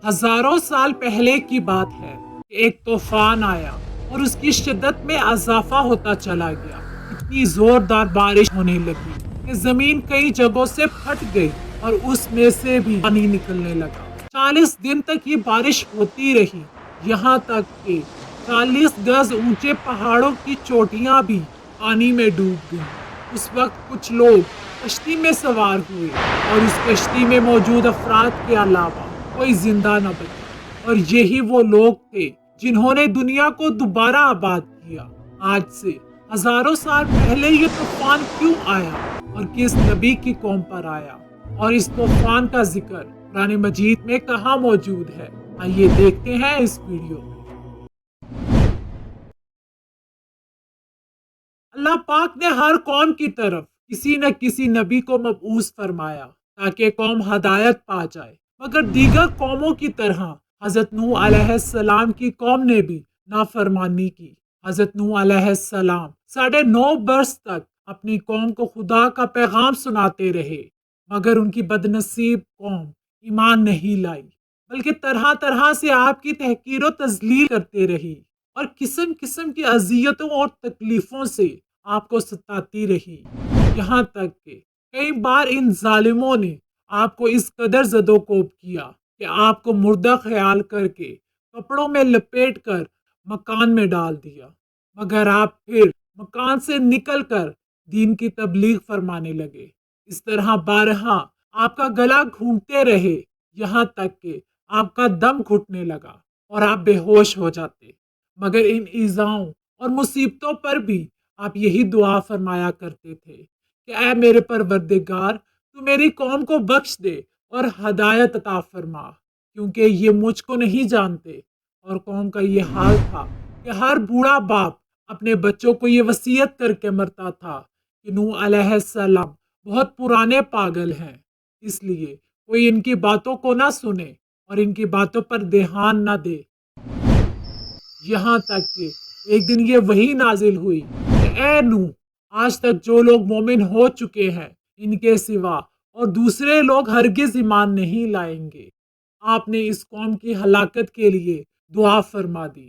ہزاروں سال پہلے کی بات ہے کہ ایک طوفان آیا اور اس کی شدت میں اضافہ ہوتا چلا گیا۔ اتنی زوردار بارش ہونے لگی کہ زمین کئی جگہوں سے پھٹ گئی اور اس میں سے بھی پانی نکلنے لگا۔ 40 دن تک یہ بارش ہوتی رہی، یہاں تک کہ 40 گز اونچے پہاڑوں کی چوٹیاں بھی پانی میں ڈوب گئیں۔ اس وقت کچھ لوگ کشتی میں سوار ہوئے اور اس کشتی میں موجود افراد کے علاوہ کوئی زندہ نہ بچا، اور یہی وہ لوگ تھے جنہوں نے دنیا کو دوبارہ آباد کیا۔ آج سے ہزاروں سال پہلے یہ طوفان کیوں آیا اور کس نبی کی قوم پر آیا، اور اس طوفان کا ذکر قرآن مجید میں کہاں موجود ہے، آئیے دیکھتے ہیں اس ویڈیو میں۔ اللہ پاک نے ہر قوم کی طرف کسی نہ کسی نبی کو مبعوث فرمایا تاکہ قوم ہدایت پا جائے، مگر دیگر قوموں کی طرح حضرت نوح علیہ السلام کی قوم نے بھی نافرمانی کی۔ حضرت نوح علیہ السلام 9.5 برس تک اپنی قوم کو خدا کا پیغام سناتے رہے، مگر ان کی بدنصیب قوم ایمان نہیں لائی، بلکہ طرح طرح سے آپ کی تحقیر و تذلیل کرتے رہی اور قسم قسم کی اذیتوں اور تکلیفوں سے آپ کو ستاتی رہی، یہاں تک کہ کئی بار ان ظالموں نے آپ کو اس قدر زد و کوب کیا کہ آپ کو مردہ خیال کر کے کپڑوں میں لپیٹ کر مکان میں ڈال دیا، مگر آپ پھر مکان سے نکل کر دین کی تبلیغ فرمانے لگے۔ اس طرح بارہا آپ کا گلا گھونٹتے رہے، یہاں تک کہ آپ کا دم گھٹنے لگا اور آپ بے ہوش ہو جاتے، مگر ان ایذاؤں اور مصیبتوں پر بھی آپ یہی دعا فرمایا کرتے تھے کہ اے میرے پروردگار، تو میری قوم کو بخش دے اور ہدایت عطا فرما، کیونکہ یہ مجھ کو نہیں جانتے۔ اور قوم کا یہ حال تھا کہ ہر بوڑھا باپ اپنے بچوں کو یہ وصیت کر کے مرتا تھا کہ نوح علیہ السلام بہت پرانے پاگل ہیں، اس لیے کوئی ان کی باتوں کو نہ سنے اور ان کی باتوں پر دھیان نہ دے۔ یہاں تک کہ ایک دن یہ وحی نازل ہوئی کہ اے نوح، آج تک جو لوگ مومن ہو چکے ہیں ان کے سوا اور دوسرے لوگ ہرگز ایمان نہیں لائیں گے۔ آپ نے اس قوم کی ہلاکت کے لیے دعا فرما دی۔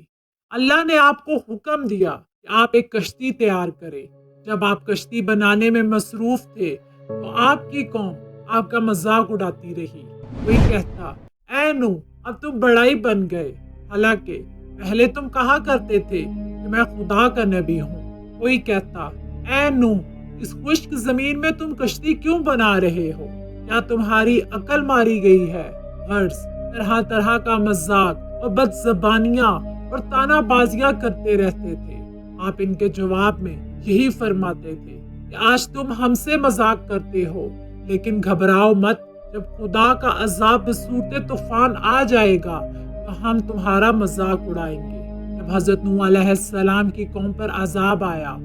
اللہ نے آپ کو حکم دیا کہ آپ ایک کشتی تیار کریں۔ جب آپ کشتی بنانے میں مصروف تھے تو آپ کی قوم آپ کا مذاق اڑاتی رہی۔ کوئی کہتا اے نوح، اب تم بڑا ہی بن گئے، حالانکہ پہلے تم کہا کرتے تھے کہ میں خدا کا نبی ہوں۔ کوئی کہتا اے نوح، اس خشک زمین میں تم کشتی کیوں بنا رہے ہو؟ کیا تمہاری عقل ماری گئی ہے؟ غرض طرح طرح کا مذاق اور بد زبانیاں اور تانا بازیاں کرتے رہتے تھے۔ آپ ان کے جواب میں یہی فرماتے تھے کہ آج تم ہم سے مذاق کرتے ہو، لیکن گھبراؤ مت، جب خدا کا عذاب بصورت طوفان آ جائے گا تو ہم تمہارا مذاق اڑائیں گے۔ جب حضرت نوح علیہ السلام کی قوم پر عذاب آیا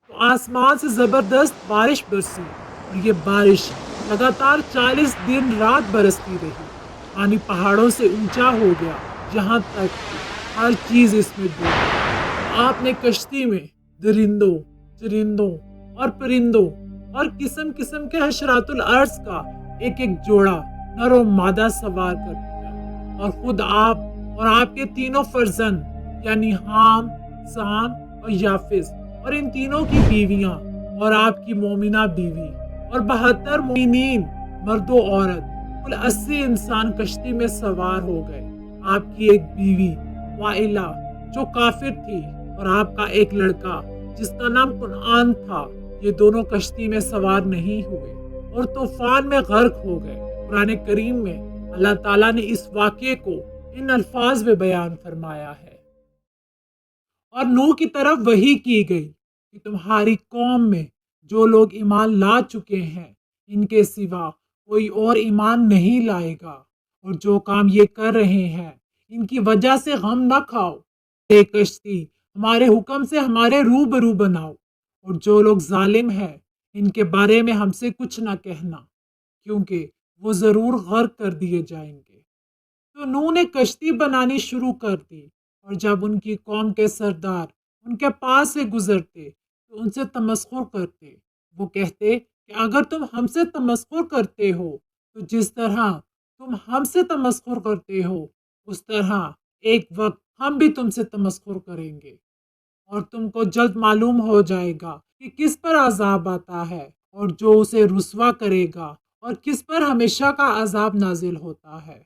تو آسمان سے زبردست بارش برسی، اور یہ بارش لگاتار 40 دن رات برستی رہی۔ پانی پہاڑوں سے اونچا ہو گیا، یہاں تک کہ ہر چیز اس میں ڈوب گئی۔ آپ نے کشتی میں درندوں، چرندوں اور پرندوں اور قسم قسم کے حشرات الارض کا ایک ایک جوڑا نر و مادہ سوار کر دیا، اور خود آپ اور آپ کے تینوں فرزند یعنی حام، سام اور یافس، اور ان تینوں کی بیویاں اور آپ کی مومنہ بیوی اور 72 مومنین مرد و عورت، کل 80 انسان کشتی میں سوار ہو گئے۔ آپ کی ایک بیوی وائلہ جو کافر تھی اور آپ کا ایک لڑکا جس کا نام کنعان تھا، یہ دونوں کشتی میں سوار نہیں ہوئے اور طوفان میں غرق ہو گئے۔ قرآن کریم میں اللہ تعالیٰ نے اس واقعے کو ان الفاظ میں بیان فرمایا ہے۔ اور نوح کی طرف وحی کی گئی کہ تمہاری قوم میں جو لوگ ایمان لا چکے ہیں ان کے سوا کوئی اور ایمان نہیں لائے گا، اور جو کام یہ کر رہے ہیں ان کی وجہ سے غم نہ کھاؤ۔ ایک کشتی ہمارے حکم سے ہمارے روبرو بناؤ، اور جو لوگ ظالم ہیں ان کے بارے میں ہم سے کچھ نہ کہنا، کیونکہ وہ ضرور غرق کر دیے جائیں گے۔ تو نوح نے کشتی بنانی شروع کر دی، اور جب ان کی قوم کے سردار ان کے پاس سے گزرتے تو ان سے تمسخر کرتے۔ وہ کہتے کہ اگر تم ہم سے تمسخر کرتے ہو تو جس طرح تم ہم سے تمسخر کرتے ہو اس طرح ایک وقت ہم بھی تم سے تمسخر کریں گے اور تم کو جلد معلوم ہو جائے گا کہ کس پر عذاب آتا ہے اور جو اسے رسوا کرے گا اور کس پر ہمیشہ کا عذاب نازل ہوتا ہے۔